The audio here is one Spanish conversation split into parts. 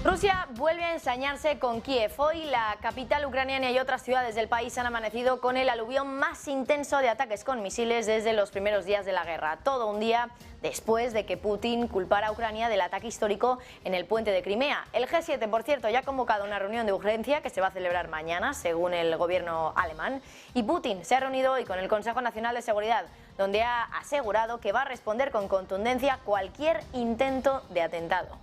Rusia vuelve a ensañarse con Kiev. Hoy la capital ucraniana y otras ciudades del país han amanecido con el aluvión más intenso de ataques con misiles desde los primeros días de la guerra. Todo un día después de que Putin culpara a Ucrania del ataque histórico en el puente de Crimea. El G7, por cierto, ya ha convocado una reunión de urgencia que se va a celebrar mañana, según el gobierno alemán. Y Putin se ha reunido hoy con el Consejo Nacional de Seguridad, donde ha asegurado que va a responder con contundencia cualquier intento de atentado.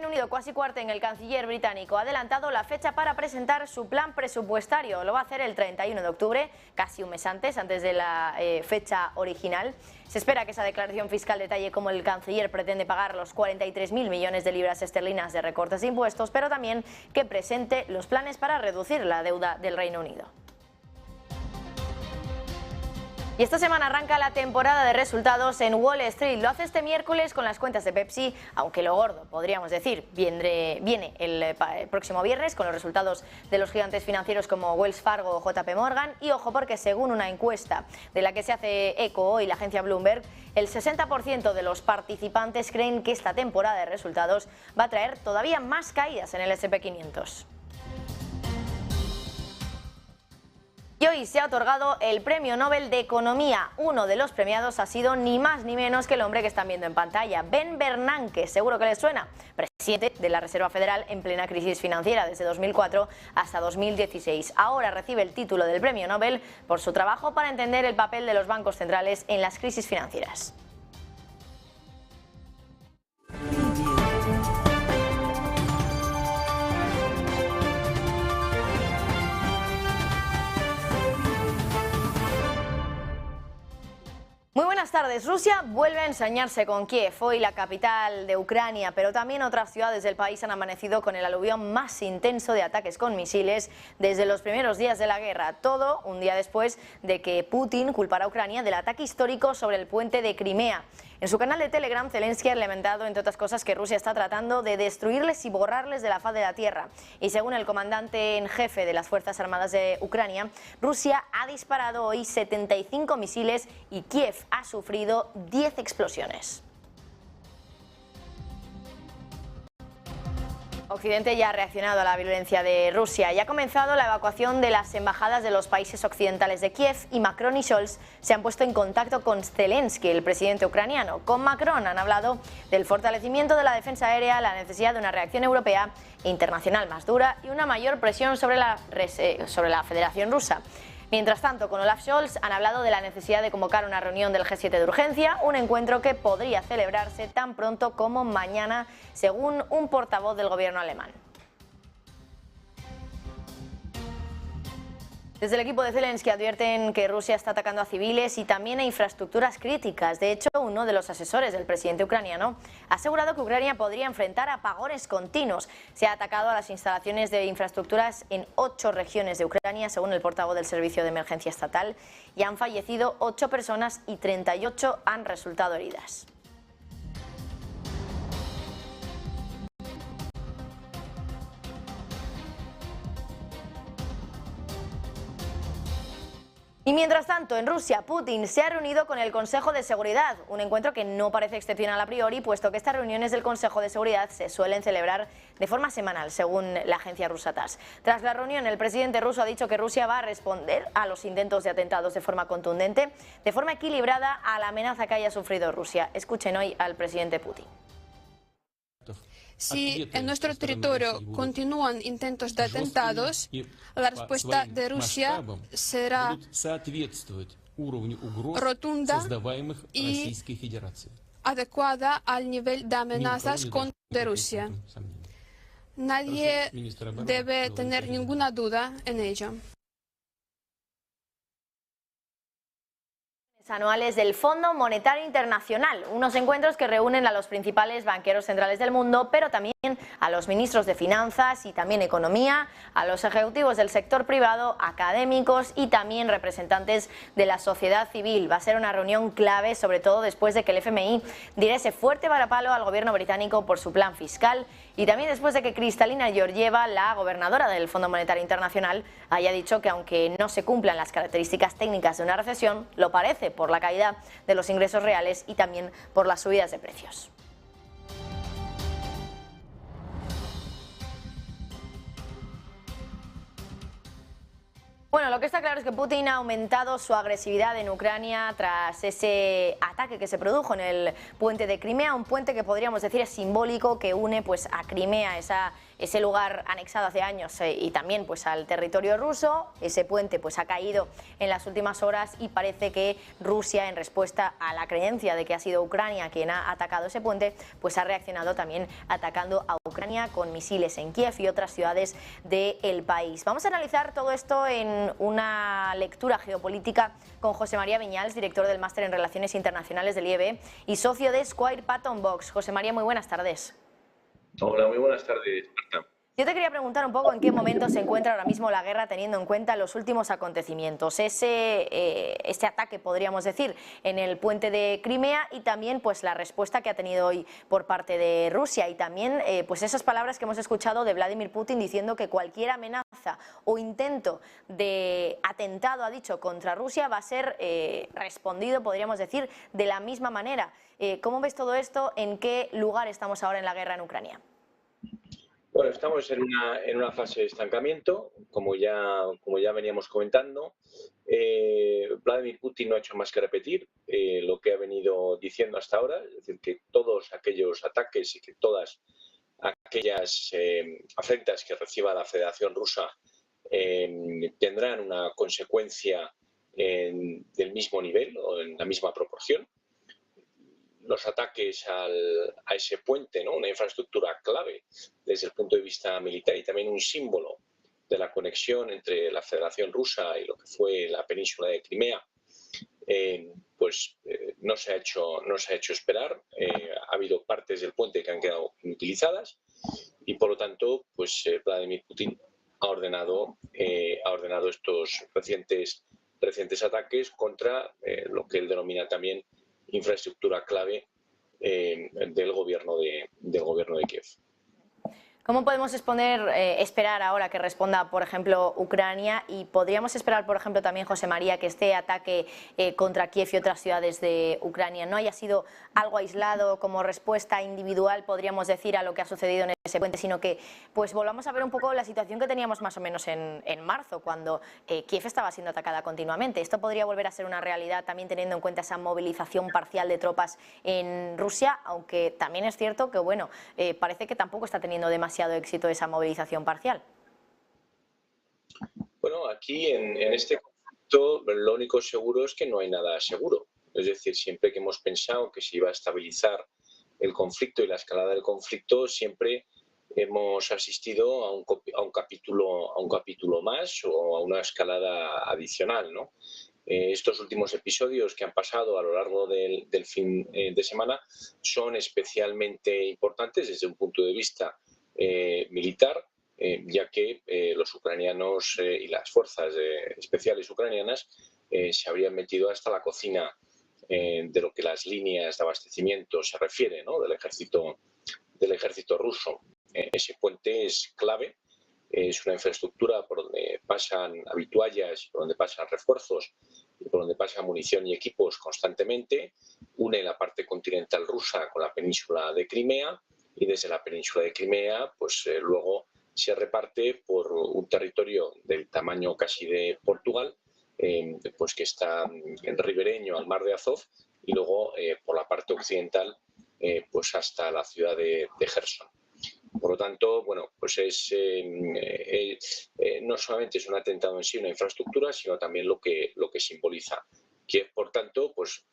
Unido, Kwasi Kwarteng, el canciller británico, ha adelantado la fecha para presentar su plan presupuestario. Lo va a hacer el 31 de octubre, casi un mes antes de la fecha original. Se espera que esa declaración fiscal detalle cómo el canciller pretende pagar los 43.000 millones de libras esterlinas de recortes de impuestos, pero también que presente los planes para reducir la deuda del Reino Unido. Y esta semana arranca la temporada de resultados en Wall Street. Lo hace este miércoles con las cuentas de Pepsi, aunque lo gordo, podríamos decir, viene el próximo viernes con los resultados de los gigantes financieros como Wells Fargo o JP Morgan. Y ojo, porque según una encuesta de la que se hace eco hoy la agencia Bloomberg, el 60% de los participantes creen que esta temporada de resultados va a traer todavía más caídas en el S&P 500. Y hoy se ha otorgado el Premio Nobel de Economía. Uno de los premiados ha sido ni más ni menos que el hombre que están viendo en pantalla, Ben Bernanke, seguro que les suena, presidente de la Reserva Federal en plena crisis financiera desde 2004 hasta 2016. Ahora recibe el título del Premio Nobel por su trabajo para entender el papel de los bancos centrales en las crisis financieras. Muy buenas tardes. Rusia vuelve a ensañarse con Kiev. Hoy la capital de Ucrania, pero también otras ciudades del país han amanecido con el aluvión más intenso de ataques con misiles desde los primeros días de la guerra. Todo un día después de que Putin culpara a Ucrania del ataque histórico sobre el puente de Crimea. En su canal de Telegram, Zelensky ha lamentado, entre otras cosas, que Rusia está tratando de destruirles y borrarles de la faz de la tierra. Y según el comandante en jefe de las Fuerzas Armadas de Ucrania, Rusia ha disparado hoy 75 misiles y Kiev ha sufrido 10 explosiones. Occidente ya ha reaccionado a la violencia de Rusia y ha comenzado la evacuación de las embajadas de los países occidentales de Kiev, y Macron y Scholz se han puesto en contacto con Zelensky, el presidente ucraniano. Con Macron han hablado del fortalecimiento de la defensa aérea, la necesidad de una reacción europea e internacional más dura y una mayor presión sobre la Federación Rusa. Mientras tanto, con Olaf Scholz han hablado de la necesidad de convocar una reunión del G7 de urgencia, un encuentro que podría celebrarse tan pronto como mañana, según un portavoz del gobierno alemán. Desde el equipo de Zelensky advierten que Rusia está atacando a civiles y también a infraestructuras críticas. De hecho, uno de los asesores del presidente ucraniano ha asegurado que Ucrania podría enfrentar apagones continuos. Se ha atacado a las instalaciones de infraestructuras en 8 regiones de Ucrania, según el portavoz del Servicio de Emergencia Estatal, y han fallecido 8 personas y 38 han resultado heridas. Y mientras tanto, en Rusia, Putin se ha reunido con el Consejo de Seguridad, un encuentro que no parece excepcional a priori, puesto que estas reuniones del Consejo de Seguridad se suelen celebrar de forma semanal, según la agencia rusa TASS. Tras la reunión, el presidente ruso ha dicho que Rusia va a responder a los intentos de atentados de forma contundente, de forma equilibrada a la amenaza que haya sufrido Rusia. Escuchen hoy al presidente Putin. Si en nuestro territorio continúan intentos de atentados, la respuesta de Rusia será rotunda y adecuada al nivel de amenazas contra Rusia. Nadie debe tener ninguna duda en ello. Anuales del Fondo Monetario Internacional, unos encuentros que reúnen a los principales banqueros centrales del mundo, pero también a los ministros de Finanzas y también Economía, a los ejecutivos del sector privado, académicos y también representantes de la sociedad civil. Va a ser una reunión clave, sobre todo después de que el FMI diera ese fuerte varapalo al gobierno británico por su plan fiscal y también después de que Kristalina Georgieva, la gobernadora del Fondo Monetario Internacional, haya dicho que aunque no se cumplan las características técnicas de una recesión, lo parece por la caída de los ingresos reales y también por las subidas de precios. Bueno, lo que está claro es que Putin ha aumentado su agresividad en Ucrania tras ese ataque que se produjo en el puente de Crimea, un puente que podríamos decir es simbólico, que une pues a Crimea, ese lugar anexado hace años y también pues al territorio ruso. Ese puente pues ha caído en las últimas horas y parece que Rusia, en respuesta a la creencia de que ha sido Ucrania quien ha atacado ese puente, pues ha reaccionado también atacando a Ucrania con misiles en Kiev y otras ciudades del país. Vamos a analizar todo esto en una lectura geopolítica con José María Viñals, director del Máster en Relaciones Internacionales del IEB y socio de Square Patton Box. José María, muy buenas tardes. Hola, muy buenas tardes, Marta. Yo te quería preguntar un poco en qué momento se encuentra ahora mismo la guerra, teniendo en cuenta los últimos acontecimientos, este ataque, podríamos decir, en el puente de Crimea y también pues la respuesta que ha tenido hoy por parte de Rusia y también pues esas palabras que hemos escuchado de Vladimir Putin diciendo que cualquier amenaza o intento de atentado, ha dicho, contra Rusia va a ser respondido, podríamos decir, de la misma manera. ¿Cómo ves todo esto? ¿En qué lugar estamos ahora en la guerra en Ucrania? Bueno, estamos en una fase de estancamiento, como ya veníamos comentando. Vladimir Putin no ha hecho más que repetir lo que ha venido diciendo hasta ahora, es decir, que todos aquellos ataques y que todas aquellas afrentas que reciba la Federación Rusa tendrán una consecuencia del mismo nivel o en la misma proporción. Los ataques a ese puente, ¿no? Una infraestructura clave desde el punto de vista militar y también un símbolo de la conexión entre la Federación Rusa y lo que fue la península de Crimea, no se ha hecho esperar. Ha habido partes del puente que han quedado inutilizadas y por lo tanto Vladimir Putin ha ordenado estos recientes ataques contra lo que él denomina también infraestructura clave del gobierno de Kiev. ¿Cómo podemos esperar ahora que responda, por ejemplo, Ucrania? Y podríamos esperar, por ejemplo, también, José María, que este ataque contra Kiev y otras ciudades de Ucrania no haya sido algo aislado como respuesta individual, podríamos decir, a lo que ha sucedido en ese puente, sino que pues volvamos a ver un poco la situación que teníamos más o menos en marzo, cuando Kiev estaba siendo atacada continuamente. Esto podría volver a ser una realidad también teniendo en cuenta esa movilización parcial de tropas en Rusia, aunque también es cierto que, bueno, parece que tampoco está teniendo demasiado éxito esa movilización parcial. Bueno, aquí en este conflicto lo único seguro es que no hay nada seguro. Es decir, siempre que hemos pensado que se iba a estabilizar el conflicto y la escalada del conflicto, siempre hemos asistido a un capítulo más o a una escalada adicional, ¿no? Estos últimos episodios que han pasado a lo largo del fin de semana son especialmente importantes desde un punto de vista militar, ya que los ucranianos y las fuerzas especiales ucranianas se habrían metido hasta la cocina de lo que las líneas de abastecimiento se refiere, ¿no? del ejército ruso. Ese puente es clave, es una infraestructura por donde pasan habituallas, por donde pasan refuerzos y por donde pasa munición y equipos constantemente, une la parte continental rusa con la península de Crimea y desde la península de Crimea luego se reparte por un territorio del tamaño casi de Portugal, que está ribereño al mar de Azov y luego por la parte occidental hasta la ciudad de Gerson. Por lo tanto, bueno, no solamente es un atentado en sí, una infraestructura, sino también lo que simboliza. tanto, pues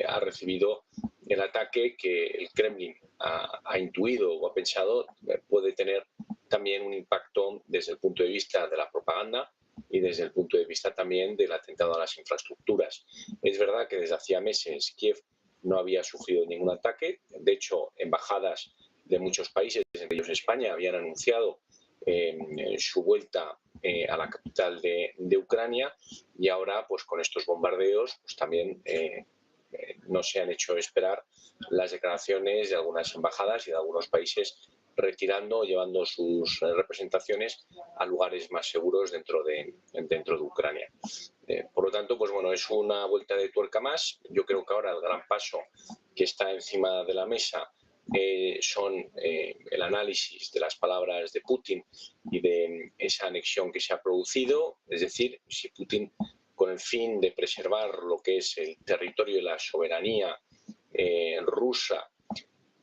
ha recibido el ataque que el Kremlin ha intuido o ha pensado puede tener también un impacto desde el punto de vista de la propaganda y desde el punto de vista también del atentado a las infraestructuras. Es verdad que desde hacía meses Kiev no había sufrido ningún ataque. De hecho, embajadas de muchos países, entre ellos España, habían anunciado su vuelta a la capital de Ucrania, y ahora pues con estos bombardeos pues también no se han hecho esperar las declaraciones de algunas embajadas y de algunos países retirando o llevando sus representaciones a lugares más seguros dentro de Ucrania. Por lo tanto, pues bueno, es una vuelta de tuerca más. Yo creo que ahora el gran paso que está encima de la mesa son el análisis de las palabras de Putin y de esa anexión que se ha producido, es decir, si Putin, con el fin de preservar lo que es el territorio y la soberanía rusa,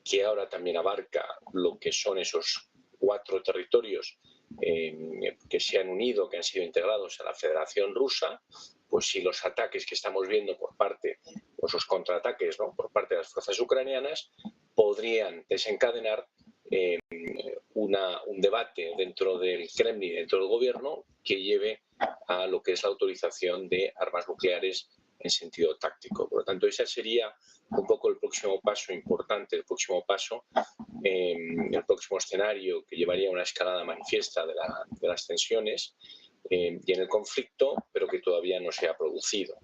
que ahora también abarca lo que son esos 4 territorios que se han unido, que han sido integrados a la Federación Rusa, pues si los ataques que estamos viendo por parte, o esos contraataques, ¿no?, por parte de las fuerzas ucranianas, podrían desencadenar un debate dentro del Kremlin, dentro del gobierno, que lleve a lo que es la autorización de armas nucleares en sentido táctico. Por lo tanto, ese sería un poco el próximo paso importante, el próximo paso, el próximo escenario que llevaría a una escalada manifiesta de las tensiones y en el conflicto, pero que todavía no se ha producido.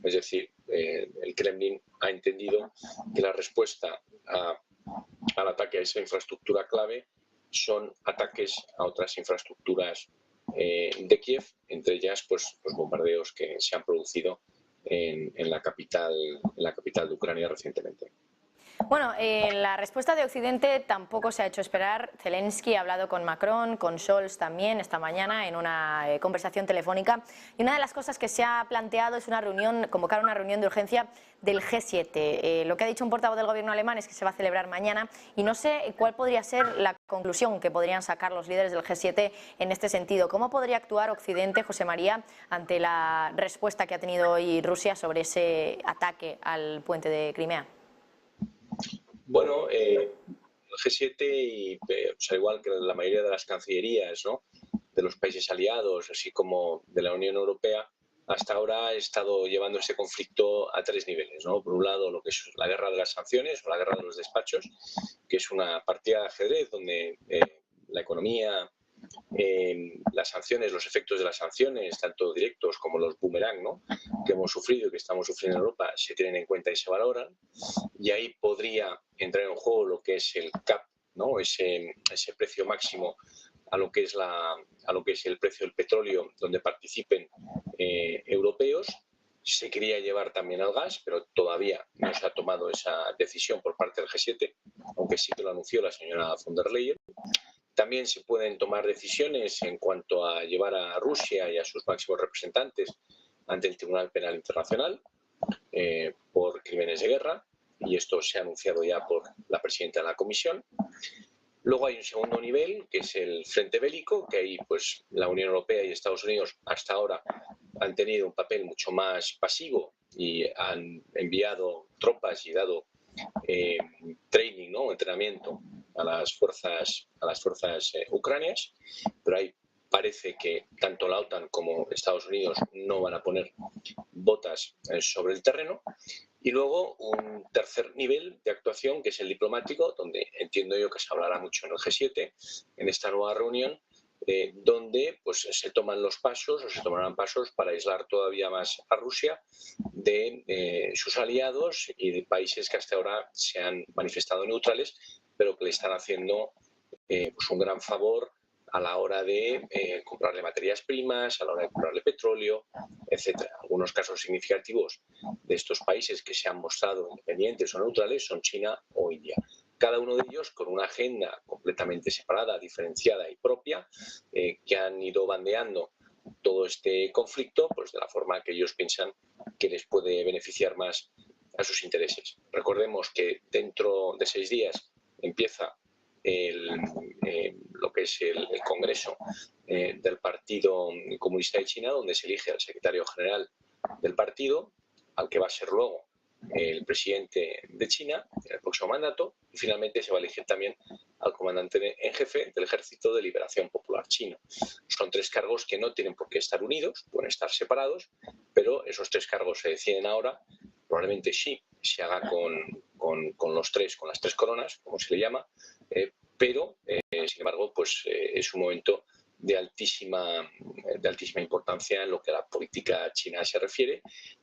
Es decir, el Kremlin ha entendido que la respuesta al ataque a esa infraestructura clave son ataques a otras infraestructuras de Kiev, entre ellas pues, los bombardeos que se han producido en la capital de Ucrania recientemente. Bueno, la respuesta de Occidente tampoco se ha hecho esperar. Zelensky ha hablado con Macron, con Scholz también esta mañana en una conversación telefónica. Y una de las cosas que se ha planteado es convocar una reunión de urgencia del G7. Lo que ha dicho un portavoz del gobierno alemán es que se va a celebrar mañana y no sé cuál podría ser la conclusión que podrían sacar los líderes del G7 en este sentido. ¿Cómo podría actuar Occidente, José María, ante la respuesta que ha tenido hoy Rusia sobre ese ataque al puente de Crimea? Bueno, el G7, y, al igual que la mayoría de las cancillerías, ¿no?, de los países aliados, así como de la Unión Europea, hasta ahora ha estado llevando este conflicto a 3 niveles, ¿no? Por un lado, lo que es la guerra de las sanciones, o la guerra de los despachos, que es una partida de ajedrez donde la economía, las sanciones, los efectos de las sanciones, tanto directos como los boomerang, ¿no?, que hemos sufrido y que estamos sufriendo en Europa, se tienen en cuenta y se valoran. Y ahí podría entrar en juego lo que es el cap, ¿no?, ese precio máximo a lo que es el precio del petróleo, donde participen europeos. Se quería llevar también al gas, pero todavía no se ha tomado esa decisión por parte del G7, aunque sí que lo anunció la señora von der Leyen. También se pueden tomar decisiones en cuanto a llevar a Rusia y a sus máximos representantes ante el Tribunal Penal Internacional por crímenes de guerra, y esto se ha anunciado ya por la presidenta de la Comisión. Luego hay un segundo nivel, que es el frente bélico, que ahí pues la Unión Europea y Estados Unidos hasta ahora han tenido un papel mucho más pasivo y han enviado tropas y dado training, ¿no?, entrenamiento a las fuerzas ucranianas, pero ahí parece que tanto la OTAN como Estados Unidos no van a poner botas sobre el terreno. Y luego un tercer nivel de actuación, que es el diplomático, donde entiendo yo que se hablará mucho en el G7, en esta nueva reunión, donde pues, se toman los pasos, o se tomarán pasos para aislar todavía más a Rusia de sus aliados y de países que hasta ahora se han manifestado neutrales, pero que le están haciendo pues un gran favor a la hora de comprarle materias primas, a la hora de comprarle petróleo, etcétera. Algunos casos significativos de estos países que se han mostrado independientes o neutrales son China o India. Cada uno de ellos con una agenda completamente separada, diferenciada y propia, que han ido bandeando todo este conflicto pues de la forma que ellos piensan que les puede beneficiar más a sus intereses. Recordemos que dentro de 6 días empieza lo que es el Congreso del Partido Comunista de China, donde se elige al secretario general del partido. al que va a ser luego el presidente de China en el próximo mandato, y finalmente se va a elegir también al comandante en jefe del Ejército de Liberación Popular Chino. Son 3 cargos que no tienen por qué estar unidos, pueden estar separados, pero esos 3 cargos se deciden ahora. Probablemente sí se haga con las 3 coronas, como se le llama, pero sin embargo pues es un momento de altísima importancia en lo que a la política china se refiere,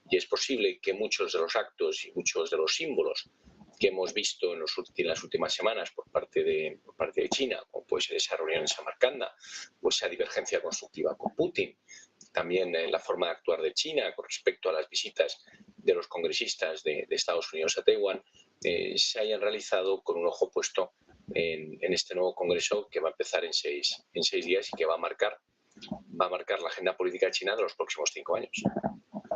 y es posible que muchos de los actos y muchos de los símbolos que hemos visto en las últimas semanas por parte de China, como puede ser esa reunión en Samarcanda, o esa divergencia constructiva con Putin, también la forma de actuar de China con respecto a las visitas de los congresistas de Estados Unidos a Taiwán, se hayan realizado con un ojo puesto en este nuevo congreso que va a empezar en 6 días y que va a marcar la agenda política china de los próximos 5 años.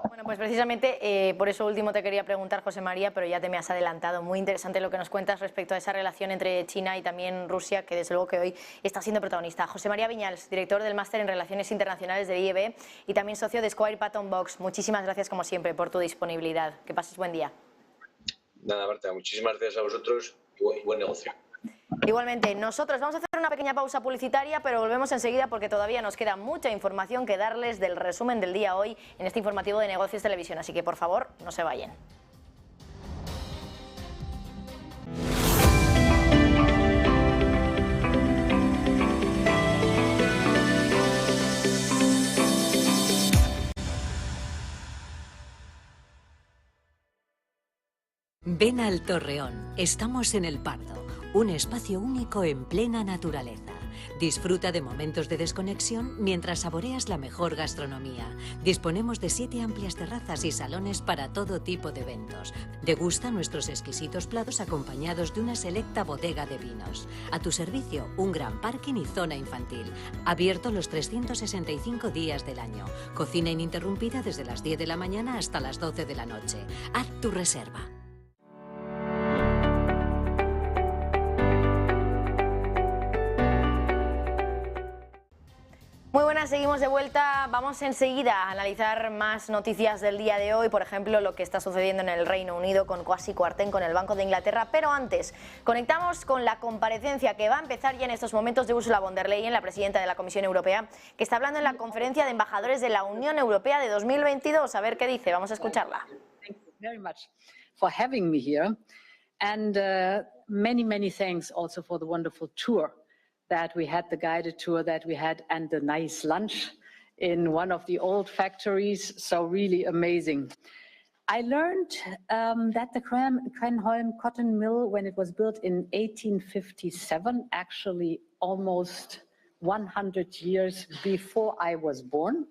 Bueno, pues precisamente por eso último te quería preguntar, José María, pero ya te me has adelantado. Muy interesante lo que nos cuentas respecto a esa relación entre China y también Rusia, que desde luego que hoy está siendo protagonista. José María Viñals, director del Máster en Relaciones Internacionales de IEB y también socio de Square Patton Box. Muchísimas gracias, como siempre, por tu disponibilidad. Que pases buen día. Nada, Marta, muchísimas gracias a vosotros y buen negocio. Igualmente, nosotros vamos a hacer una pequeña pausa publicitaria, pero volvemos enseguida porque todavía nos queda mucha información que darles del resumen del día hoy en este informativo de Negocios Televisión, así que por favor, no se vayan. Ven al Torreón, estamos en El Pardo, un espacio único en plena naturaleza. Disfruta de momentos de desconexión mientras saboreas la mejor gastronomía. Disponemos de 7 amplias terrazas y salones para todo tipo de eventos. Degusta nuestros exquisitos platos acompañados de una selecta bodega de vinos. A tu servicio, un gran parking y zona infantil. Abierto los 365 días del año. Cocina ininterrumpida desde las 10 de la mañana hasta las 12 de la noche. Haz tu reserva. Muy buenas, seguimos de vuelta. Vamos enseguida a analizar más noticias del día de hoy, por ejemplo, lo que está sucediendo en el Reino Unido con Kwasi Kwarteng, con el Banco de Inglaterra. Pero antes, conectamos con la comparecencia que va a empezar ya en estos momentos de Ursula von der Leyen, la presidenta de la Comisión Europea, que está hablando en la conferencia de embajadores de la Unión Europea de 2022. A ver qué dice, vamos a escucharla. Thank you very much for having me here, and many thanks also for the wonderful tour that we had, the guided tour that we had, and the nice lunch in one of the old factories. So really amazing. I learned that the Krenholm cotton mill, when it was built in 1857, actually almost 100 years before I was born,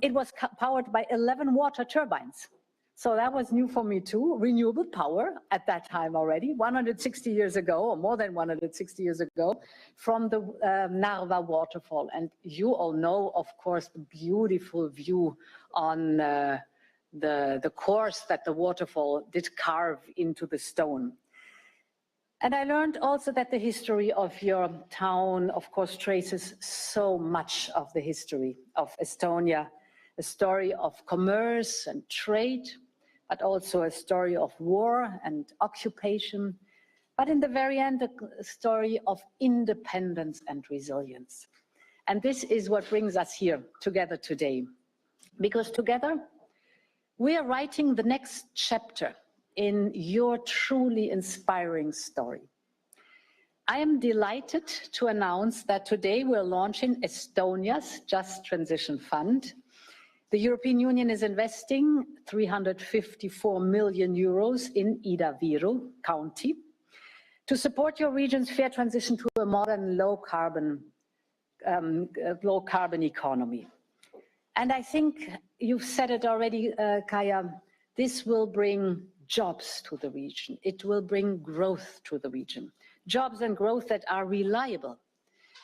it was powered by 11 water turbines. So that was new for me too, renewable power at that time already, 160 years ago, or more than 160 years ago, from the Narva waterfall. And you all know, of course, the beautiful view on the course that the waterfall did carve into the stone. And I learned also that the history of your town, of course, traces so much of the history of Estonia, a story of commerce and trade, but also a story of war and occupation, but in the very end, a story of independence and resilience. And this is what brings us here together today, because together we are writing the next chapter in your truly inspiring story. I am delighted to announce that today we're launching Estonia's Just Transition Fund. The European Union is investing 354 million euros in Ida-Viru County to support your region's fair transition to a modern low-carbon economy. And I think you've said it already, Kaya, this will bring jobs to the region. It will bring growth to the region. Jobs and growth that are reliable,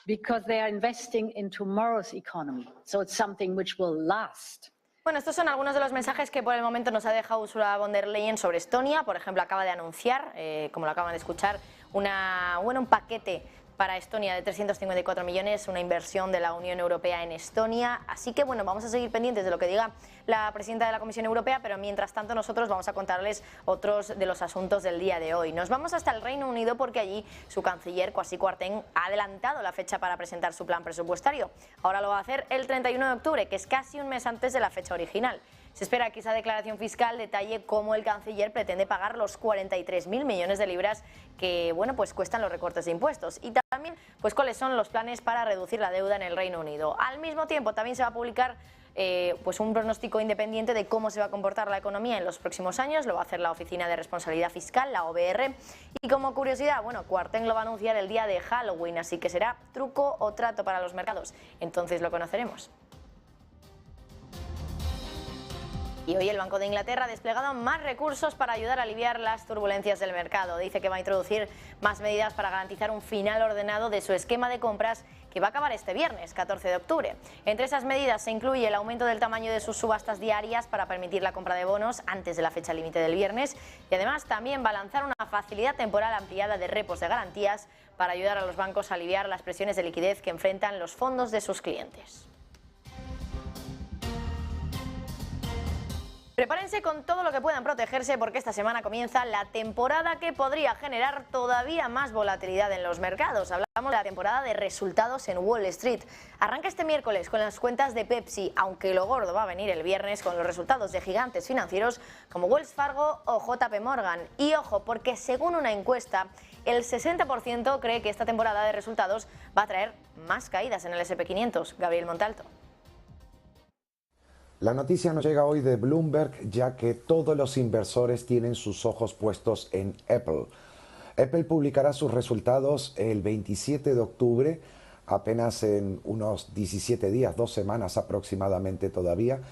because they are investing in tomorrow's economy. So it's something which will last. Bueno, estos son algunos de los mensajes que por el momento nos ha dejado Ursula von der Leyen sobre Estonia. Por ejemplo, acaba de anunciar, como lo acaban de escuchar, un paquete para Estonia de 354 millones, una inversión de la Unión Europea en Estonia. Así que bueno, vamos a seguir pendientes de lo que diga la presidenta de la Comisión Europea, pero mientras tanto nosotros vamos a contarles otros de los asuntos del día de hoy. Nos vamos hasta el Reino Unido porque allí su canciller Kwasi Kwarteng ha adelantado la fecha para presentar su plan presupuestario. Ahora lo va a hacer el 31 de octubre, que es casi un mes antes de la fecha original. Se espera que esa declaración fiscal detalle cómo el canciller pretende pagar los 43.000 millones de libras que, bueno, pues cuestan los recortes de impuestos, y también pues cuáles son los planes para reducir la deuda en el Reino Unido. Al mismo tiempo también se va a publicar pues un pronóstico independiente de cómo se va a comportar la economía en los próximos años. Lo va a hacer la Oficina de Responsabilidad Fiscal, la OBR, y como curiosidad, bueno, Kwarteng lo va a anunciar el día de Halloween, así que será truco o trato para los mercados. Entonces lo conoceremos. Y hoy el Banco de Inglaterra ha desplegado más recursos para ayudar a aliviar las turbulencias del mercado. Dice que va a introducir más medidas para garantizar un final ordenado de su esquema de compras que va a acabar este viernes, 14 de octubre. Entre esas medidas se incluye el aumento del tamaño de sus subastas diarias para permitir la compra de bonos antes de la fecha límite del viernes, y además también va a lanzar una facilidad temporal ampliada de repos de garantías para ayudar a los bancos a aliviar las presiones de liquidez que enfrentan los fondos de sus clientes. Prepárense con todo lo que puedan protegerse porque esta semana comienza la temporada que podría generar todavía más volatilidad en los mercados. Hablamos de la temporada de resultados en Wall Street. Arranca este miércoles con las cuentas de Pepsi, aunque lo gordo va a venir el viernes con los resultados de gigantes financieros como Wells Fargo o JP Morgan. Y ojo, porque según una encuesta, el 60% cree que esta temporada de resultados va a traer más caídas en el S&P 500. Gabriel Montalto. La noticia nos llega hoy de Bloomberg, ya que todos los inversores tienen sus ojos puestos en Apple. Apple publicará sus resultados el 27 de octubre, apenas en unos 17 días, 2 semanas aproximadamente todavía,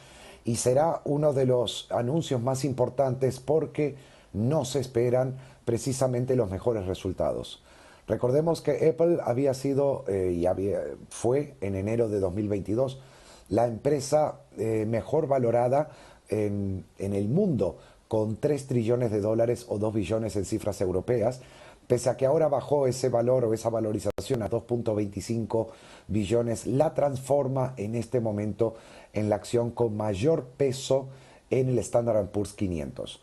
y será uno de los anuncios más importantes porque no se esperan precisamente los mejores resultados. Recordemos que Apple había sido fue en enero de 2022 la empresa mejor valorada en el mundo, con 3 trillones de dólares o 2 billones en cifras europeas, pese a que ahora bajó ese valor o esa valorización a 2.25 billones, la transforma en este momento en la acción con mayor peso en el Standard & Poor's 500.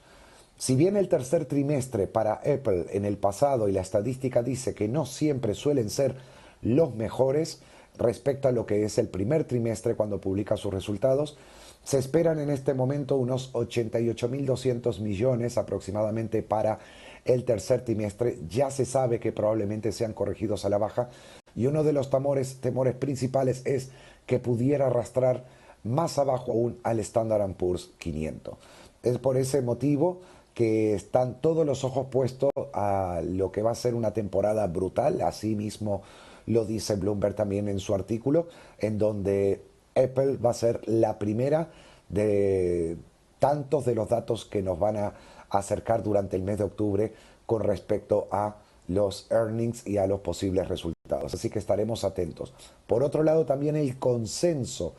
Si bien el tercer trimestre para Apple en el pasado, y la estadística dice que no siempre suelen ser los mejores, respecto a lo que es el primer trimestre cuando publica sus resultados, se esperan en este momento unos 88.200 millones aproximadamente para el tercer trimestre. Ya se sabe que probablemente sean corregidos a la baja, y uno de los temores principales es que pudiera arrastrar más abajo aún al Standard & Poor's 500. Es por ese motivo que están todos los ojos puestos a lo que va a ser una temporada brutal. Así mismo lo dice Bloomberg también en su artículo, en donde Apple va a ser la primera de tantos de los datos que nos van a acercar durante el mes de octubre con respecto a los earnings y a los posibles resultados. Así que estaremos atentos. Por otro lado, también el consenso,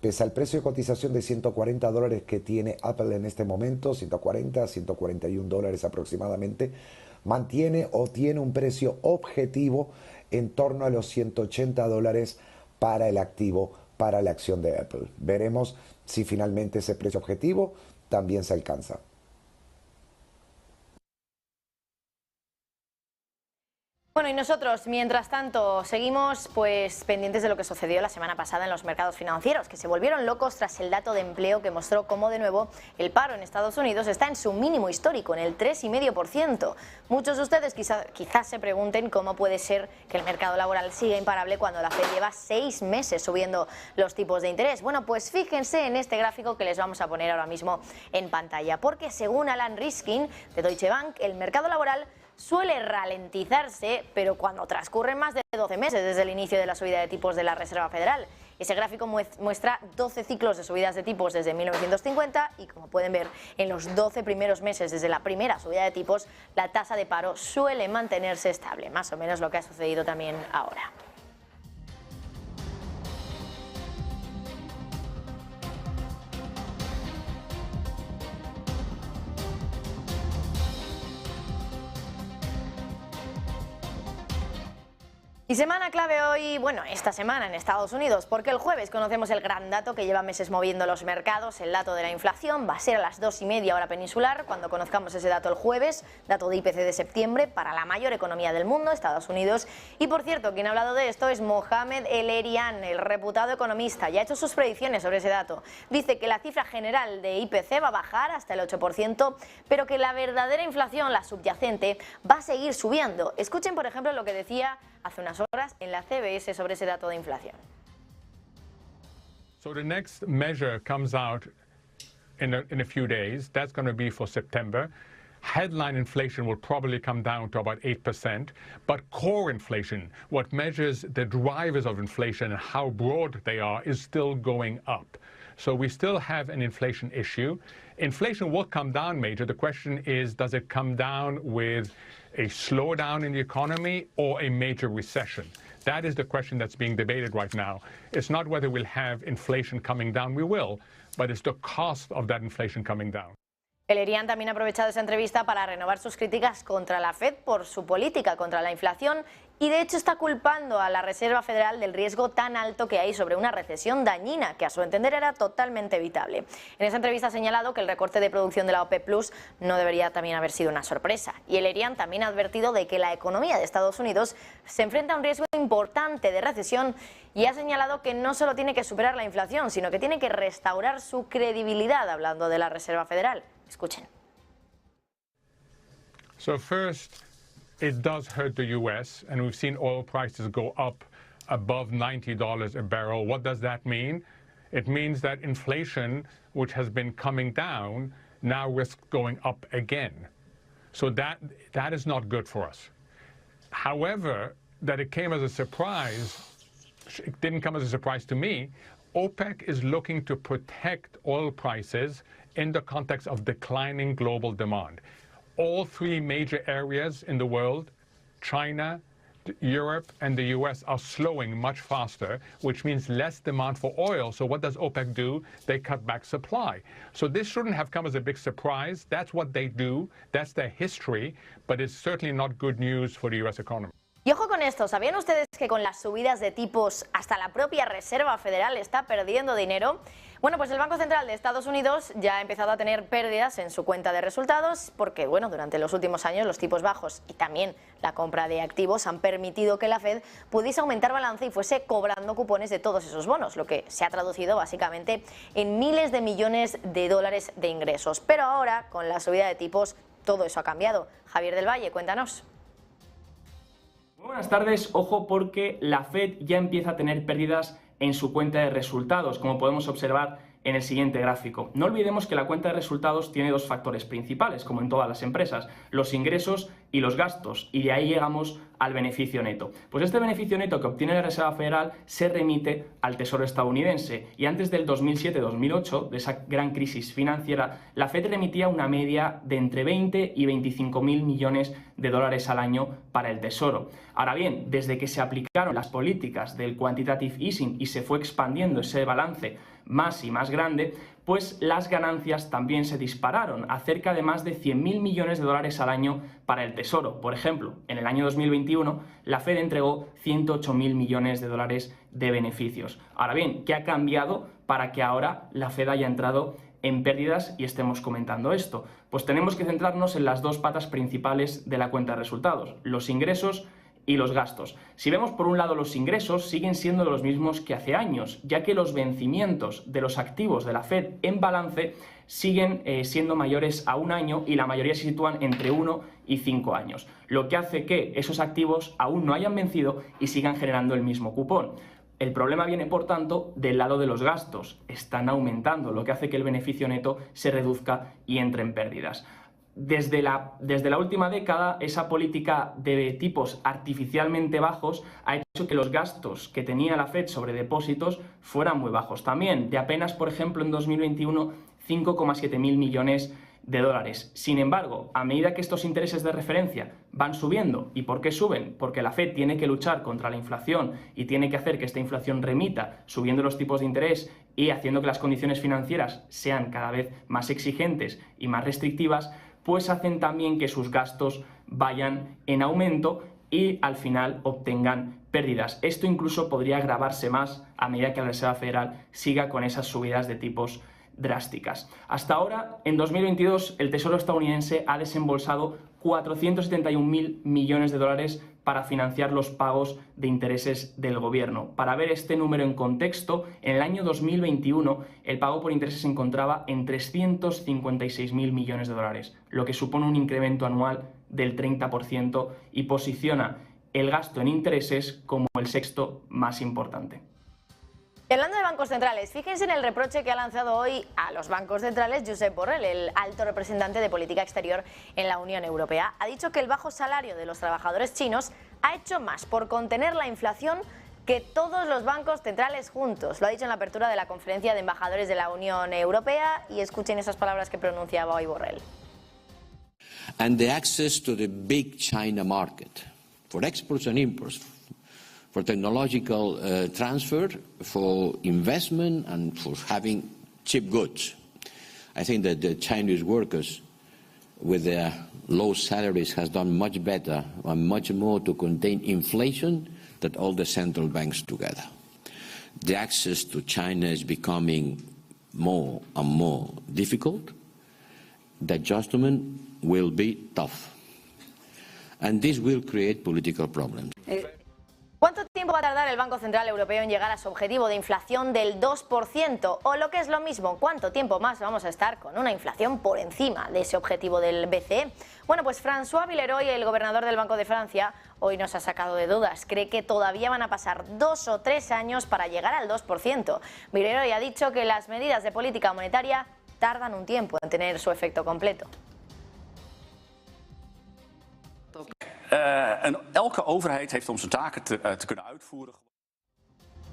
pese al precio de cotización de $140 que tiene Apple en este momento, 140, 141 dólares aproximadamente, mantiene o tiene un precio objetivo en torno a los 180 dólares para el activo, para la acción de Apple. Veremos si finalmente ese precio objetivo también se alcanza. Bueno, y nosotros, mientras tanto, seguimos pues pendientes de lo que sucedió la semana pasada en los mercados financieros, que se volvieron locos tras el dato de empleo que mostró cómo de nuevo el paro en Estados Unidos está en su mínimo histórico, en el 3,5%. Muchos de ustedes quizás se pregunten cómo puede ser que el mercado laboral siga imparable cuando la Fed lleva 6 meses subiendo los tipos de interés. Bueno, pues fíjense en este gráfico que les vamos a poner ahora mismo en pantalla, porque según Alan Riskin de Deutsche Bank, el mercado laboral suele ralentizarse, pero cuando transcurren más de 12 meses desde el inicio de la subida de tipos de la Reserva Federal. Ese gráfico muestra 12 ciclos de subidas de tipos desde 1950 y, como pueden ver, en los 12 primeros meses desde la primera subida de tipos, la tasa de paro suele mantenerse estable, más o menos lo que ha sucedido también ahora. Y semana clave hoy, bueno, esta semana en Estados Unidos, porque el jueves conocemos el gran dato que lleva meses moviendo los mercados, el dato de la inflación. Va a ser a las 2:30 hora peninsular, cuando conozcamos ese dato el jueves, dato de IPC de septiembre para la mayor economía del mundo, Estados Unidos. Y por cierto, quien ha hablado de esto es Mohamed El-Erian, el reputado economista, y ha hecho sus predicciones sobre ese dato. Dice que la cifra general de IPC va a bajar hasta el 8%, pero que la verdadera inflación, la subyacente, va a seguir subiendo. Escuchen, por ejemplo, lo que decía hace unas horas en la CBS sobre ese dato de inflación. So the next measure comes out in a few days. That's going to be for September. Headline inflation will probably come down to about 8%, but core inflation, what measures the drivers of inflation and how broad they are, is still going up. So we still have an inflation issue. Inflation will come down, Major. The question is, does it come down with a slowdown in the economy or a major recession? That is the question that's being debated right now. It's not whether we'll have inflation coming down, we will, but it's the cost of that inflation coming down. El-Erian también ha aprovechado esa entrevista para renovar sus críticas contra la Fed por su política contra la inflación y de hecho está culpando a la Reserva Federal del riesgo tan alto que hay sobre una recesión dañina que a su entender era totalmente evitable. En esa entrevista ha señalado que el recorte de producción de la OPEP Plus no debería también haber sido una sorpresa. Y El-Erian también ha advertido de que la economía de Estados Unidos se enfrenta a un riesgo importante de recesión y ha señalado que no solo tiene que superar la inflación, sino que tiene que restaurar su credibilidad, hablando de la Reserva Federal. Escuchen. So first, it does hurt the U.S., and we've seen oil prices go up above $90 a barrel. What does that mean? It means that inflation, which has been coming down, now risks going up again. So that is not good for us. However, that it came as a surprise, it didn't come as a surprise to me. OPEC is looking to protect oil prices in the context of declining global demand. All three major areas in the world, China, Europe, and the US, are slowing much faster, which means less demand for oil. So what does OPEC do? They cut back supply. So this shouldn't have come as a big surprise. That's what they do. That's their history. But it's certainly not good news for the US economy. Y ojo con esto, ¿sabían ustedes que con las subidas de tipos hasta la propia Reserva Federal está perdiendo dinero? Bueno, pues el Banco Central de Estados Unidos ya ha empezado a tener pérdidas en su cuenta de resultados porque, bueno, durante los últimos años los tipos bajos y también la compra de activos han permitido que la Fed pudiese aumentar balance y fuese cobrando cupones de todos esos bonos, lo que se ha traducido básicamente en miles de millones de dólares de ingresos. Pero ahora, con la subida de tipos, todo eso ha cambiado. Javier del Valle, cuéntanos. Muy buenas tardes, ojo porque la Fed ya empieza a tener pérdidas en su cuenta de resultados, como podemos observar en el siguiente gráfico. No olvidemos que la cuenta de resultados tiene dos factores principales, como en todas las empresas, los ingresos y los gastos, y de ahí llegamos al beneficio neto. Pues este beneficio neto que obtiene la Reserva Federal se remite al Tesoro estadounidense, y antes del 2007-2008, de esa gran crisis financiera, la Fed remitía una media de entre 20 y 25.000 millones de dólares al año para el Tesoro. Ahora bien, desde que se aplicaron las políticas del quantitative easing y se fue expandiendo ese balance más y más grande, pues las ganancias también se dispararon a cerca de más de 100.000 millones de dólares al año para el Tesoro. Por ejemplo, en el año 2021 la Fed entregó 108.000 millones de dólares de beneficios. Ahora bien, ¿qué ha cambiado para que ahora la Fed haya entrado en pérdidas y estemos comentando esto? Pues tenemos que centrarnos en las dos patas principales de la cuenta de resultados, los ingresos y los gastos. Si vemos por un lado los ingresos, siguen siendo los mismos que hace años, ya que los vencimientos de los activos de la Fed en balance siguen siendo mayores a un año y la mayoría se sitúan entre 1 y 5 años, lo que hace que esos activos aún no hayan vencido y sigan generando el mismo cupón. El problema viene, por tanto, del lado de los gastos. Están aumentando, lo que hace que el beneficio neto se reduzca y entre en pérdidas. Desde la última década, esa política de tipos artificialmente bajos ha hecho que los gastos que tenía la Fed sobre depósitos fueran muy bajos también, de apenas, por ejemplo, en 2021, 5,7 mil millones de dólares. Sin embargo, a medida que estos intereses de referencia van subiendo, ¿y por qué suben? Porque la Fed tiene que luchar contra la inflación y tiene que hacer que esta inflación remita, subiendo los tipos de interés y haciendo que las condiciones financieras sean cada vez más exigentes y más restrictivas, pues hacen también que sus gastos vayan en aumento y al final obtengan pérdidas. Esto incluso podría agravarse más a medida que la Reserva Federal siga con esas subidas de tipos drásticas. Hasta ahora, en 2022, el Tesoro estadounidense ha desembolsado 471.000 millones de dólares para financiar los pagos de intereses del gobierno. Para ver este número en contexto, en el año 2021 el pago por intereses se encontraba en 356.000 millones de dólares, lo que supone un incremento anual del 30% y posiciona el gasto en intereses como el sexto más importante. Y hablando de bancos centrales, fíjense en el reproche que ha lanzado hoy a los bancos centrales Josep Borrell, el alto representante de política exterior en la Unión Europea. Ha dicho que el bajo salario de los trabajadores chinos ha hecho más por contener la inflación que todos los bancos centrales juntos. Lo ha dicho en la apertura de la conferencia de embajadores de la Unión Europea y escuchen esas palabras que pronunciaba hoy Borrell. And the access to the big China market for exports and imports, for technological transfer, for investment and for having cheap goods. I think that the Chinese workers with their low salaries has done much better and much more to contain inflation than all the central banks together. The access to China is becoming more and more difficult. The adjustment will be tough. And this will create political problems. ¿Cuánto tiempo va a tardar el Banco Central Europeo en llegar a su objetivo de inflación del 2%? O lo que es lo mismo, ¿cuánto tiempo más vamos a estar con una inflación por encima de ese objetivo del BCE? Bueno, pues François Villeroy, el gobernador del Banco de Francia, hoy nos ha sacado de dudas. Cree que todavía van a pasar 2 o 3 años para llegar al 2%. Villeroy ha dicho que las medidas de política monetaria tardan un tiempo en tener su efecto completo. Elke overheid heeft om zijn taken te kunnen uitvoeren.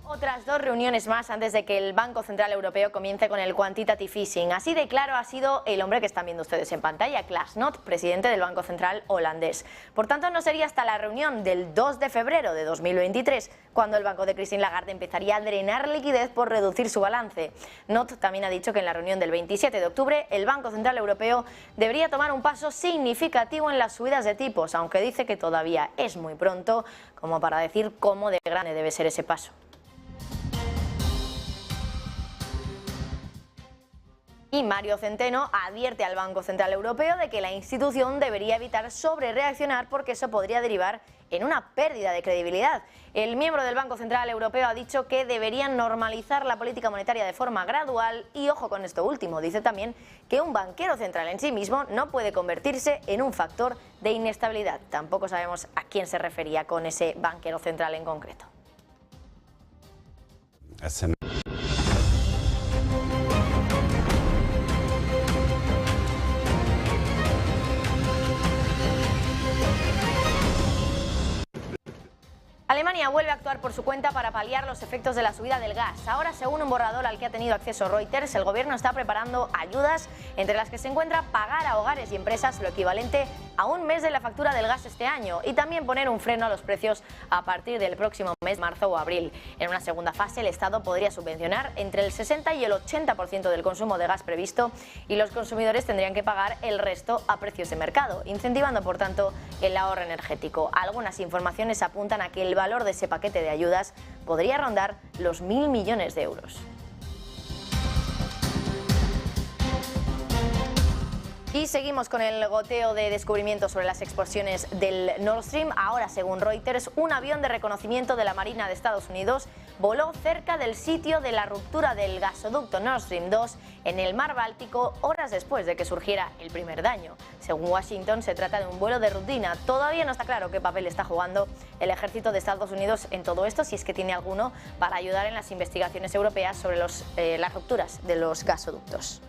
Otras 2 reuniones más antes de que el Banco Central Europeo comience con el quantitative easing. Así de claro ha sido el hombre que están viendo ustedes en pantalla, Klaas Knot, presidente del Banco Central holandés. Por tanto, no sería hasta la reunión del 2 de febrero de 2023 cuando el banco de Christine Lagarde empezaría a drenar liquidez por reducir su balance. Knot también ha dicho que en la reunión del 27 de octubre el Banco Central Europeo debería tomar un paso significativo en las subidas de tipos, aunque dice que todavía es muy pronto como para decir cómo de grande debe ser ese paso. Y Mario Centeno advierte al Banco Central Europeo de que la institución debería evitar sobrereaccionar porque eso podría derivar en una pérdida de credibilidad. El miembro del Banco Central Europeo ha dicho que deberían normalizar la política monetaria de forma gradual y ojo con esto último, dice también que un banquero central en sí mismo no puede convertirse en un factor de inestabilidad. Tampoco sabemos a quién se refería con ese banquero central en concreto. Alemania vuelve a actuar por su cuenta para paliar los efectos de la subida del gas. Ahora, según un borrador al que ha tenido acceso Reuters, el gobierno está preparando ayudas, entre las que se encuentra pagar a hogares y empresas lo equivalente a un mes de la factura del gas este año y también poner un freno a los precios a partir del próximo mes, marzo o abril. En una segunda fase, el Estado podría subvencionar entre el 60 y el 80% del consumo de gas previsto y los consumidores tendrían que pagar el resto a precios de mercado, incentivando, por tanto, el ahorro energético. Algunas informaciones apuntan a que el valor de ese paquete de ayudas podría rondar los 1.000 millones de euros. Y seguimos con el goteo de descubrimientos sobre las explosiones del Nord Stream. Ahora, según Reuters, un avión de reconocimiento de la Marina de Estados Unidos voló cerca del sitio de la ruptura del gasoducto Nord Stream 2 en el mar Báltico horas después de que surgiera el primer daño. Según Washington, se trata de un vuelo de rutina. Todavía no está claro qué papel está jugando el ejército de Estados Unidos en todo esto, si es que tiene alguno, para ayudar en las investigaciones europeas sobre las rupturas de los gasoductos.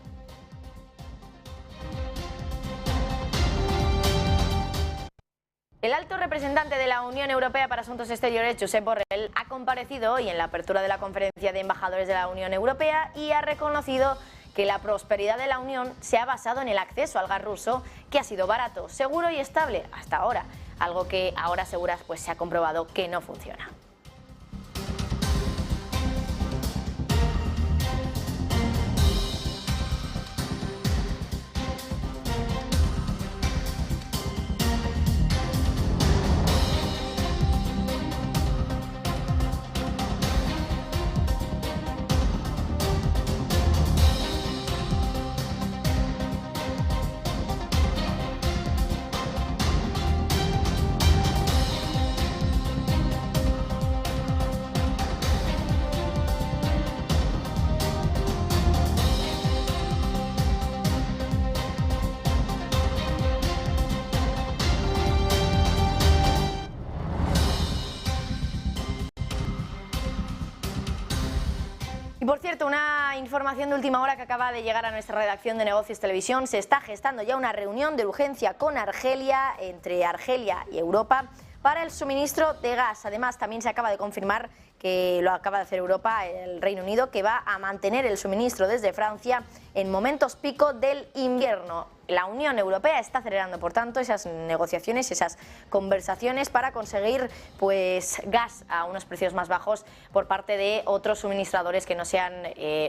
El alto representante de la Unión Europea para Asuntos Exteriores, Josep Borrell, ha comparecido hoy en la apertura de la conferencia de embajadores de la Unión Europea y ha reconocido que la prosperidad de la Unión se ha basado en el acceso al gas ruso, que ha sido barato, seguro y estable hasta ahora, algo que ahora asegura pues se ha comprobado que no funciona. Y por cierto, una información de última hora que acaba de llegar a nuestra redacción de Negocios Televisión. Se está gestando ya una reunión de urgencia con Argelia, entre Argelia y Europa, para el suministro de gas. Además, también se acaba de confirmar, que lo acaba de hacer Europa, el Reino Unido, que va a mantener el suministro desde Francia en momentos pico del invierno. La Unión Europea está acelerando, por tanto, esas negociaciones, esas conversaciones para conseguir pues gas a unos precios más bajos por parte de otros suministradores que no sean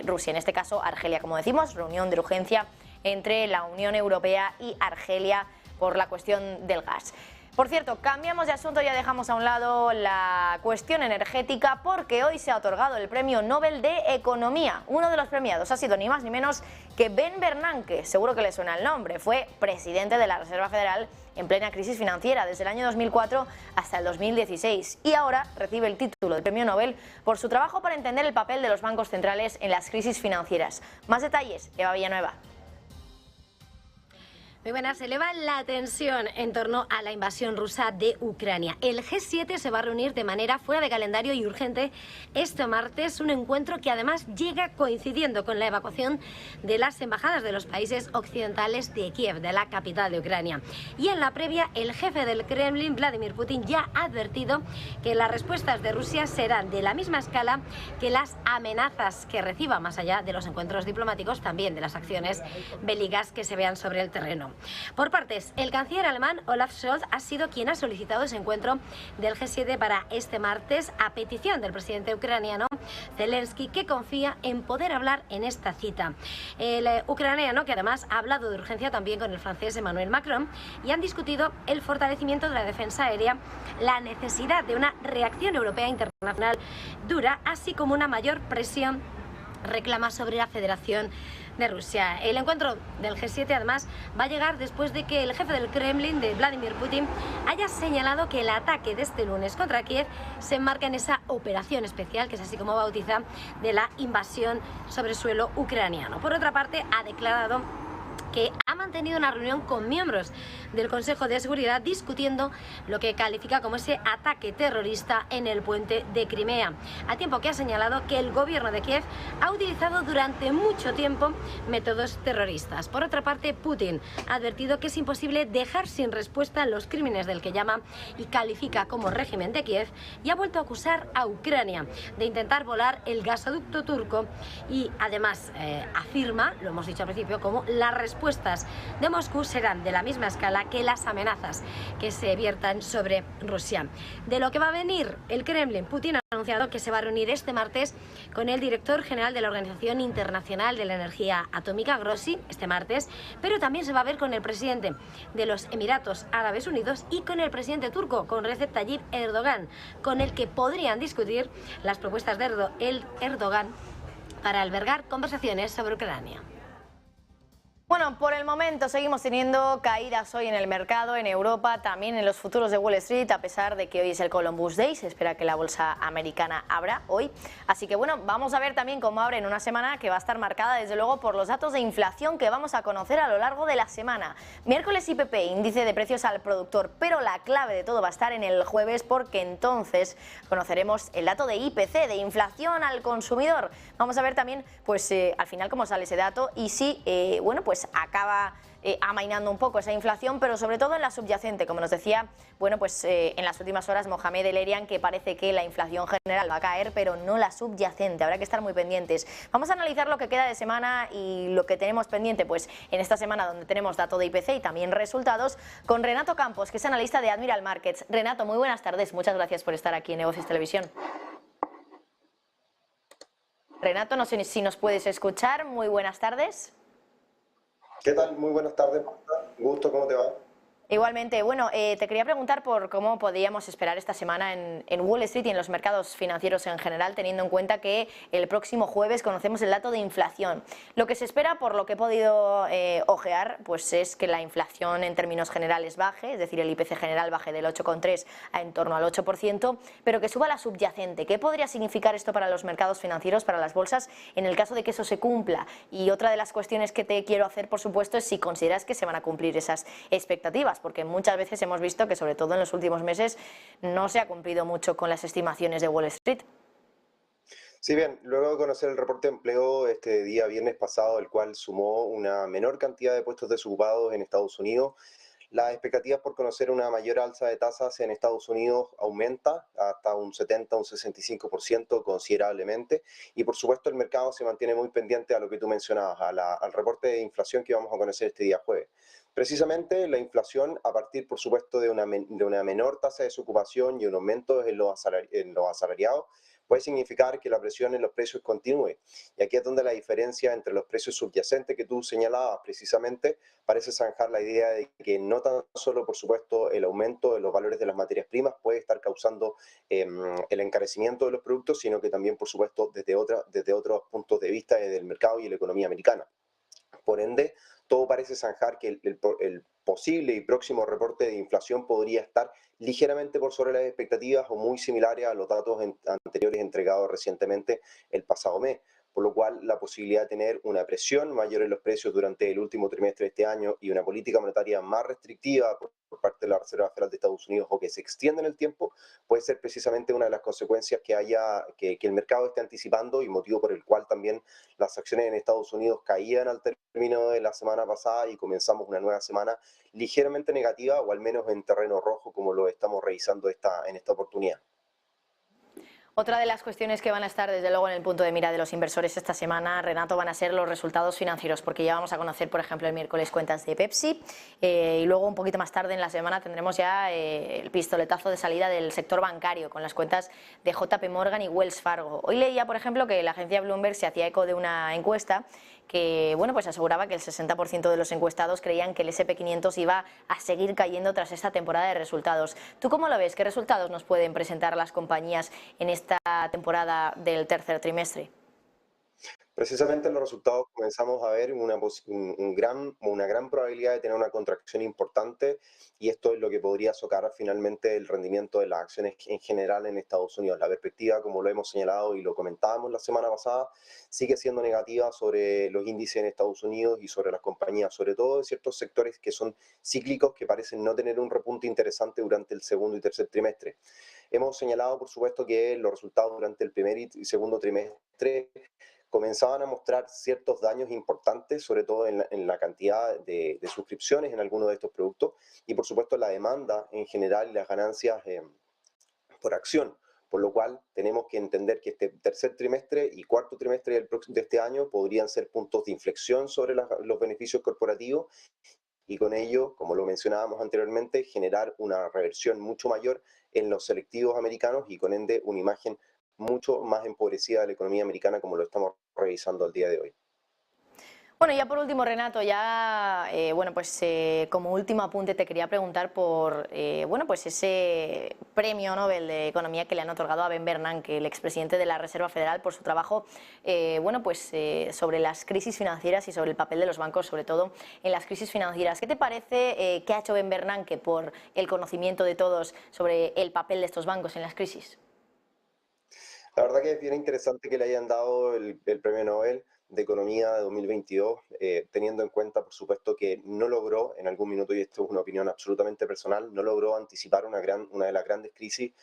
Rusia. En este caso, Argelia, como decimos, reunión de urgencia entre la Unión Europea y Argelia por la cuestión del gas. Por cierto, cambiamos de asunto, ya dejamos a un lado la cuestión energética porque hoy se ha otorgado el Premio Nobel de Economía. Uno de los premiados ha sido ni más ni menos que Ben Bernanke, seguro que le suena el nombre. Fue presidente de la Reserva Federal en plena crisis financiera desde el año 2004 hasta el 2016 y ahora recibe el título de Premio Nobel por su trabajo para entender el papel de los bancos centrales en las crisis financieras. Más detalles, Eva Villanueva. Muy buenas. Se eleva la tensión en torno a la invasión rusa de Ucrania. El G7 se va a reunir de manera fuera de calendario y urgente este martes, un encuentro que además llega coincidiendo con la evacuación de las embajadas de los países occidentales de Kiev, de la capital de Ucrania. Y en la previa, el jefe del Kremlin, Vladimir Putin, ya ha advertido que las respuestas de Rusia serán de la misma escala que las amenazas que reciba, más allá de los encuentros diplomáticos, también de las acciones bélicas que se vean sobre el terreno. Por partes, el canciller alemán Olaf Scholz ha sido quien ha solicitado ese encuentro del G7 para este martes a petición del presidente ucraniano Zelensky, que confía en poder hablar en esta cita. El ucraniano, que además ha hablado de urgencia también con el francés Emmanuel Macron, y han discutido el fortalecimiento de la defensa aérea, la necesidad de una reacción europea internacional dura, así como una mayor presión reclama sobre la Federación de Rusia. El encuentro del G7 además va a llegar después de que el jefe del Kremlin, de Vladimir Putin, haya señalado que el ataque de este lunes contra Kiev se enmarca en esa operación especial, que es así como bautiza, de la invasión sobre suelo ucraniano. Por otra parte, ha declarado que ha mantenido una reunión con miembros del Consejo de Seguridad discutiendo lo que califica como ese ataque terrorista en el puente de Crimea, a tiempo que ha señalado que el gobierno de Kiev ha utilizado durante mucho tiempo métodos terroristas. Por otra parte, Putin ha advertido que es imposible dejar sin respuesta los crímenes del que llama y califica como régimen de Kiev, y ha vuelto a acusar a Ucrania de intentar volar el gasoducto turco y además afirma, lo hemos dicho al principio, como las respuestas de Moscú serán de la misma escala que las amenazas que se viertan sobre Rusia. De lo que va a venir el Kremlin, Putin ha anunciado que se va a reunir este martes con el director general de la Organización Internacional de la Energía Atómica, Grossi, este martes, pero también se va a ver con el presidente de los Emiratos Árabes Unidos y con el presidente turco, con Recep Tayyip Erdogan, con el que podrían discutir las propuestas de Erdogan para albergar conversaciones sobre Ucrania. Bueno, por el momento seguimos teniendo caídas hoy en el mercado, en Europa, también en los futuros de Wall Street, a pesar de que hoy es el Columbus Day. Se espera que la bolsa americana abra hoy. Así que bueno, vamos a ver también cómo abre en una semana que va a estar marcada desde luego por los datos de inflación que vamos a conocer a lo largo de la semana. Miércoles IPP, índice de precios al productor, pero la clave de todo va a estar en el jueves, porque entonces conoceremos el dato de IPC, de inflación al consumidor. Vamos a ver también pues al final cómo sale ese dato y si bueno, pues acaba amainando un poco esa inflación, pero sobre todo en la subyacente, como nos decía, bueno, pues en las últimas horas Mohamed El-Erian, que parece que la inflación general va a caer, pero no la subyacente. Habrá que estar muy pendientes. Vamos a analizar lo que queda de semana y lo que tenemos pendiente, pues en esta semana donde tenemos dato de IPC y también resultados, con Renato Campos, que es analista de Admiral Markets. Renato, muy buenas tardes. Muchas gracias por estar aquí en Negocios Televisión. Renato, no sé si nos puedes escuchar. Muy buenas tardes. ¿Qué tal? Muy buenas tardes, Marta. Gusto, ¿cómo te va? Igualmente, bueno, te quería preguntar por cómo podríamos esperar esta semana en Wall Street y en los mercados financieros en general, teniendo en cuenta que el próximo jueves conocemos el dato de inflación. Lo que se espera, por lo que he podido ojear, pues es que la inflación en términos generales baje, es decir, el IPC general baje del 8,3 a en torno al 8%, pero que suba la subyacente. ¿Qué podría significar esto para los mercados financieros, para las bolsas, en el caso de que eso se cumpla? Y otra de las cuestiones que te quiero hacer, por supuesto, es si consideras que se van a cumplir esas expectativas, porque muchas veces hemos visto que, sobre todo en los últimos meses, no se ha cumplido mucho con las estimaciones de Wall Street. Sí, bien, luego de conocer el reporte de empleo este día viernes pasado, el cual sumó una menor cantidad de puestos desocupados en Estados Unidos, las expectativas por conocer una mayor alza de tasas en Estados Unidos aumenta hasta un 70, un 65% considerablemente, y por supuesto el mercado se mantiene muy pendiente a lo que tú mencionabas, al reporte de inflación que vamos a conocer este día jueves. Precisamente la inflación, a partir por supuesto de una menor tasa de desocupación y un aumento en los asalariados, puede significar que la presión en los precios continúe. Y aquí es donde la diferencia entre los precios subyacentes que tú señalabas precisamente parece zanjar la idea de que no tan solo, por supuesto, el aumento de los valores de las materias primas puede estar causando el encarecimiento de los productos, sino que también, por supuesto, desde otros puntos de vista del mercado y la economía americana. Por ende, todo parece zanjar que el posible y próximo reporte de inflación podría estar ligeramente por sobre las expectativas o muy similares a los datos anteriores entregados recientemente el pasado mes, por lo cual la posibilidad de tener una presión mayor en los precios durante el último trimestre de este año y una política monetaria más restrictiva por parte de la Reserva Federal de Estados Unidos o que se extienda en el tiempo puede ser precisamente una de las consecuencias que el mercado esté anticipando y motivo por el cual también las acciones en Estados Unidos caían al término de la semana pasada y comenzamos una nueva semana ligeramente negativa o al menos en terreno rojo como lo estamos revisando en esta oportunidad. Otra de las cuestiones que van a estar desde luego en el punto de mira de los inversores esta semana, Renato, van a ser los resultados financieros, porque ya vamos a conocer, por ejemplo, el miércoles cuentas de Pepsi y luego un poquito más tarde en la semana tendremos ya el pistoletazo de salida del sector bancario con las cuentas de JP Morgan y Wells Fargo. Hoy leía, por ejemplo, que la agencia Bloomberg se hacía eco de una encuesta que bueno, pues aseguraba que el 60% de los encuestados creían que el SP500 iba a seguir cayendo tras esta temporada de resultados. ¿Tú cómo lo ves? ¿Qué resultados nos pueden presentar las compañías en esta temporada del tercer trimestre? Precisamente en los resultados comenzamos a ver una gran probabilidad de tener una contracción importante y esto es lo que podría socavar finalmente el rendimiento de las acciones en general en Estados Unidos. La perspectiva, como lo hemos señalado y lo comentábamos la semana pasada, sigue siendo negativa sobre los índices en Estados Unidos y sobre las compañías, sobre todo en ciertos sectores que son cíclicos que parecen no tener un repunte interesante durante el segundo y tercer trimestre. Hemos señalado, por supuesto, que los resultados durante el primer y segundo trimestre comenzaban a mostrar ciertos daños importantes, sobre todo en la cantidad de suscripciones en algunos de estos productos y por supuesto la demanda en general y las ganancias por acción, por lo cual tenemos que entender que este tercer trimestre y cuarto trimestre de este año podrían ser puntos de inflexión sobre los beneficios corporativos y con ello, como lo mencionábamos anteriormente, generar una reversión mucho mayor en los selectivos americanos y con ende una imagen mucho más empobrecida de la economía americana como lo estamos revisando al día de hoy. Bueno, ya por último, Renato, ya como último apunte te quería preguntar por ese premio Nobel de Economía que le han otorgado a Ben Bernanke, el expresidente de la Reserva Federal, por su trabajo sobre las crisis financieras y sobre el papel de los bancos, sobre todo en las crisis financieras. ¿Qué te parece que ha hecho Ben Bernanke por el conocimiento de todos sobre el papel de estos bancos en las crisis? La verdad que es bien interesante que le hayan dado el premio Nobel de Economía de 2022, teniendo en cuenta, por supuesto, que no logró, en algún minuto, y esto es una opinión absolutamente personal, no logró anticipar una de las grandes crisis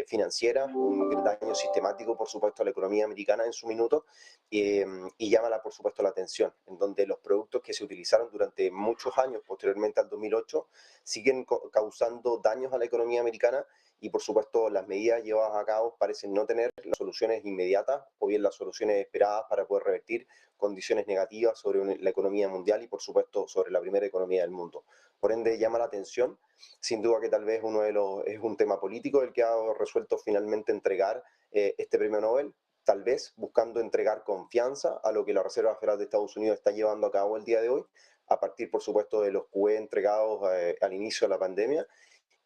financieras, un daño sistemático, por supuesto, a la economía americana en su minuto, y llámala, por supuesto, la atención, en donde los productos que se utilizaron durante muchos años, posteriormente al 2008, siguen causando daños a la economía americana. Y por supuesto las medidas llevadas a cabo parecen no tener las soluciones inmediatas o bien las soluciones esperadas para poder revertir condiciones negativas sobre la economía mundial y por supuesto sobre la primera economía del mundo. Por ende llama la atención, sin duda que tal vez es un tema político el que ha resuelto finalmente entregar este premio Nobel, tal vez buscando entregar confianza a lo que la Reserva Federal de Estados Unidos está llevando a cabo el día de hoy, a partir por supuesto de los QE entregados al inicio de la pandemia,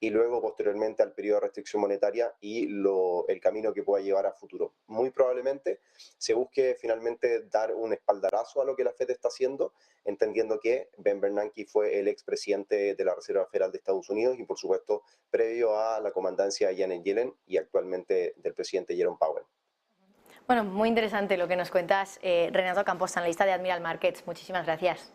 y luego posteriormente al periodo de restricción monetaria y el camino que pueda llevar a futuro. Muy probablemente se busque finalmente dar un espaldarazo a lo que la Fed está haciendo, entendiendo que Ben Bernanke fue el expresidente de la Reserva Federal de Estados Unidos y por supuesto previo a la comandancia de Janet Yellen y actualmente del presidente Jerome Powell. Bueno, muy interesante lo que nos cuentas, Renato Campos, analista de Admiral Markets. Muchísimas gracias.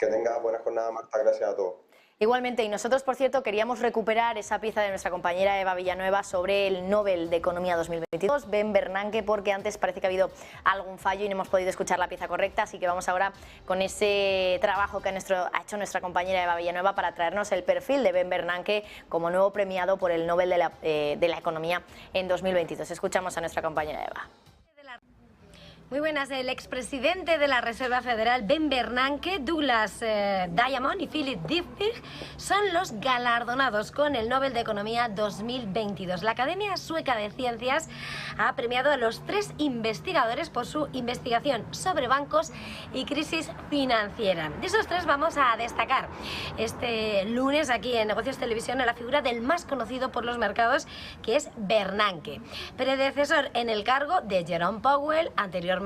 Que tenga buena jornada, Marta. Gracias a todos. Igualmente, y nosotros, por cierto, queríamos recuperar esa pieza de nuestra compañera Eva Villanueva sobre el Nobel de Economía 2022, Ben Bernanke, porque antes parece que ha habido algún fallo y no hemos podido escuchar la pieza correcta, así que vamos ahora con ese trabajo que ha hecho nuestra compañera Eva Villanueva para traernos el perfil de Ben Bernanke como nuevo premiado por el Nobel de la Economía en 2022. Escuchamos a nuestra compañera Eva. Muy buenas. El expresidente de la Reserva Federal, Ben Bernanke, Douglas Diamond y Philip Dybvig son los galardonados con el Nobel de Economía 2022. La Academia Sueca de Ciencias ha premiado a los 3 investigadores por su investigación sobre bancos y crisis financiera. De esos 3 vamos a destacar este lunes aquí en Negocios Televisión a la figura del más conocido por los mercados, que es Bernanke, predecesor en el cargo de Jerome Powell, anteriormente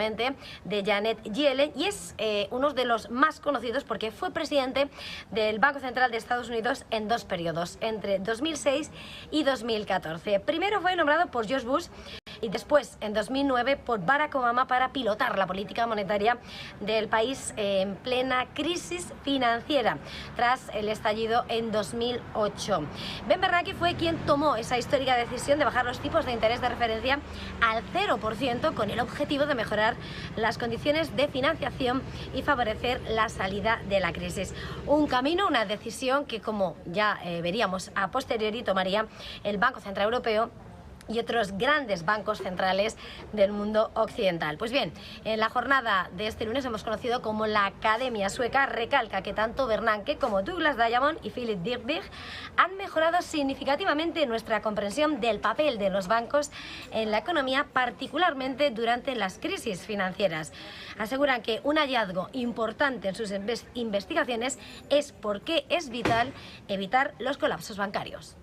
de Janet Yellen, y es uno de los más conocidos porque fue presidente del Banco Central de Estados Unidos en 2 periodos, entre 2006 y 2014. Primero fue nombrado por George Bush y después, en 2009, por Barack Obama para pilotar la política monetaria del país en plena crisis financiera tras el estallido en 2008. Ben Bernanke fue quien tomó esa histórica decisión de bajar los tipos de interés de referencia al 0% con el objetivo de mejorar las condiciones de financiación y favorecer la salida de la crisis. Un camino, una decisión que, como ya veríamos a posteriori, tomaría el Banco Central Europeo y otros grandes bancos centrales del mundo occidental. Pues bien, en la jornada de este lunes hemos conocido como la Academia Sueca recalca que tanto Bernanke como Douglas Diamond y Philip Dybvig han mejorado significativamente nuestra comprensión del papel de los bancos en la economía, particularmente durante las crisis financieras. Aseguran que un hallazgo importante en sus investigaciones es por qué es vital evitar los colapsos bancarios.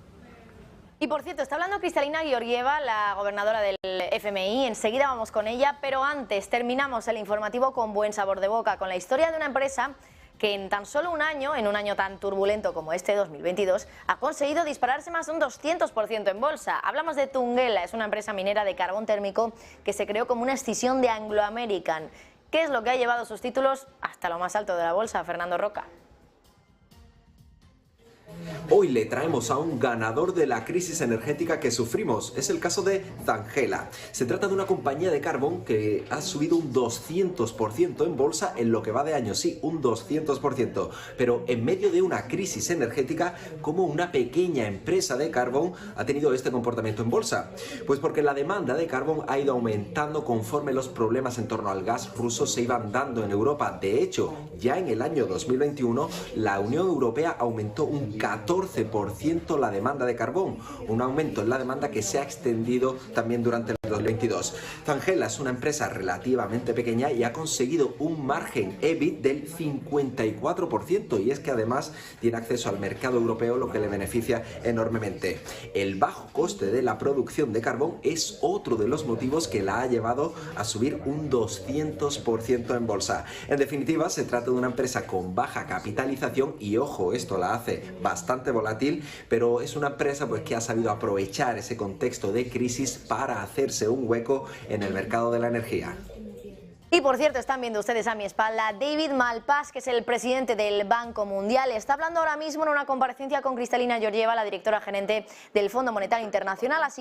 Y por cierto, está hablando Kristalina Georgieva, la gobernadora del FMI. Enseguida vamos con ella, pero antes terminamos el informativo con buen sabor de boca, con la historia de una empresa que en tan solo un año, en un año tan turbulento como este 2022, ha conseguido dispararse más de un 200% en bolsa. Hablamos de Thungela, es una empresa minera de carbón térmico que se creó como una escisión de Anglo American. ¿Qué es lo que ha llevado sus títulos hasta lo más alto de la bolsa? Fernando Roca. Hoy le traemos a un ganador de la crisis energética que sufrimos. Es el caso de Thungela. Se trata de una compañía de carbón que ha subido un 200% en bolsa en lo que va de año. Sí, un 200%. Pero en medio de una crisis energética, ¿cómo una pequeña empresa de carbón ha tenido este comportamiento en bolsa? Pues porque la demanda de carbón ha ido aumentando conforme los problemas en torno al gas ruso se iban dando en Europa. De hecho, ya en el año 2021, la Unión Europea aumentó un 14% la demanda de carbón, un aumento en la demanda que se ha extendido también durante el 2022. Thungela es una empresa relativamente pequeña y ha conseguido un margen EBIT del 54%, y es que además tiene acceso al mercado europeo, lo que le beneficia enormemente. El bajo coste de la producción de carbón es otro de los motivos que la ha llevado a subir un 200% en bolsa. En definitiva, se trata de una empresa con baja capitalización y, ojo, esto la hace bastante volátil, pero es una empresa pues que ha sabido aprovechar ese contexto de crisis para hacerse un hueco en el mercado de la energía. Y por cierto, están viendo ustedes a mi espalda David Malpass, que es el presidente del Banco Mundial. Está hablando ahora mismo en una comparecencia con Kristalina Georgieva, la directora gerente del Fondo Monetario Internacional, así que